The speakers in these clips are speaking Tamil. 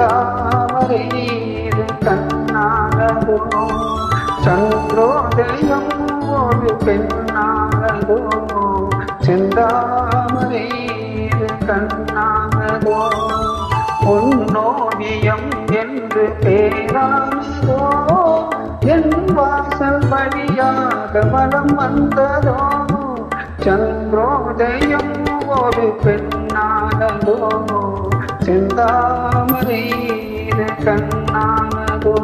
செந்தாமரை கண்ணானதோ சந்திரோதயம் ஒரு பெண்ணானதோ செந்தாமரை கண்ணானதோ பொன்னோவியம் என்று பேரானதோ என் வாசல் வழியாக வலம் வந்ததோ சந்திரோதயம் ஒரு பெண்ணானதோ செந்தாமரை கண்ணானதோ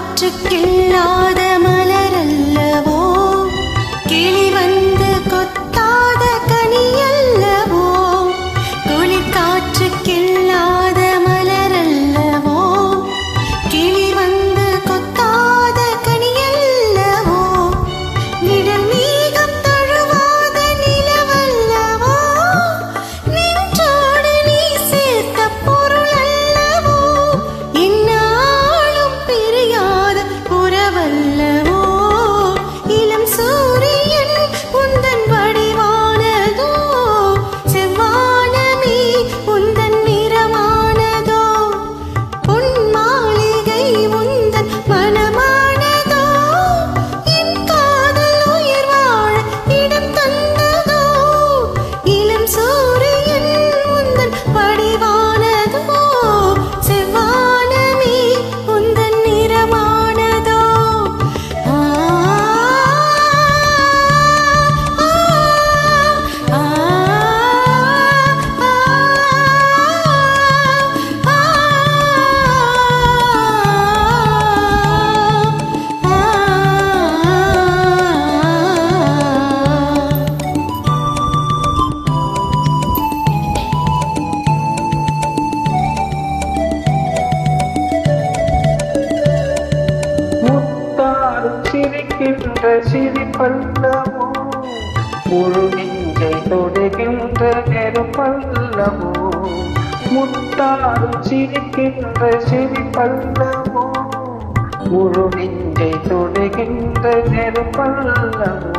காற்றுக்கில்லாத மலரல்லவோ கிளி வந்து கொத்தாத கனியல்லவோ குளிர் காற்றுக்கில்லாத மலரல்லவோ கிளி வந்து கொத்தாத கனியல்லவோ நிழல் மேகம் தழுவாத நிலவல்லவோ நின்றோடு நீ சேர்த்த பொருள் அல்லவோ வல்லவோ இளம் சூரியன் உந்தன் வடிவானதோ செவ்வானமே உந்தன் நிறமானதோ பொன் மாளிகை உந்தன் மனமானதோ என் காதல் உயிர் வாழ இடம் தந்ததோ இளம் சூரியன் உந்தன் வடிவானதோ செவ்வானமே உந்தன் நிறமானதோ சிரிக்கின்ற சிரிப்பல்லவோ முழு நெஞ்சை தொடுகின்ற நெருப்பல்லவோ முத்தாரும் சிரிக்கின்ற சிரிப்பல்லவோ முழு நெஞ்சை தொடுகின்ற நெருப்பல்லவோ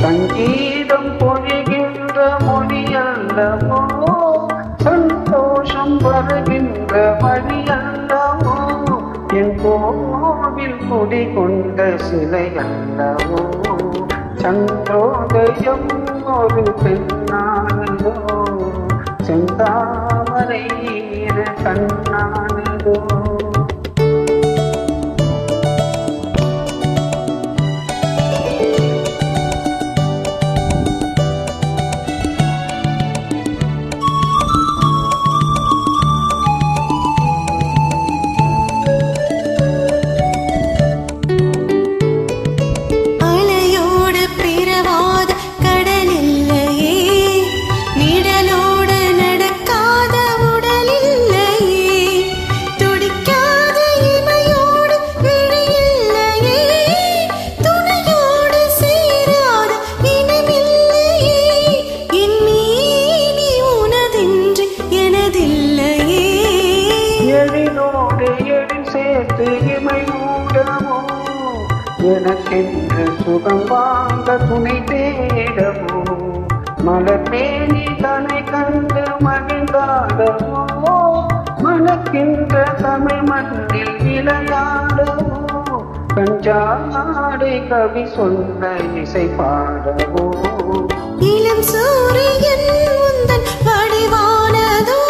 சங்கீதம் பொழிகின்ற மொழியல்லவோ சந்தோஷம் வருகின்ற வழியல்லவோ என் கோவில் குடி கொண்ட சிலை அல்லவோ சந்திரோதயம் ஒரு பெண்ணானதோ செந்தாமரை கண்ணானதோ சேர்த்து இமையூடமோ எனக்கென்று சுகம் வாங்க துணை தேடவோ மலர்மேனி தனை கண்டு மகிழ்ந்தாடவோ மணக்கின்ற தமிழ் மண்ணில் விளையாடவோ கஞ்சாடை கவி சொன்ன இசை பாடவோ இளம் சூரியன் உந்தன் வடிவானதோ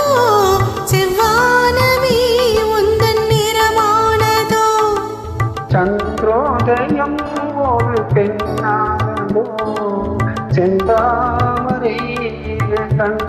செவ்வானமே உந்தன் நிறமானதோ சந்திரோதயம் ஒரு பெண்ணானதோ செந்தாமரை கண்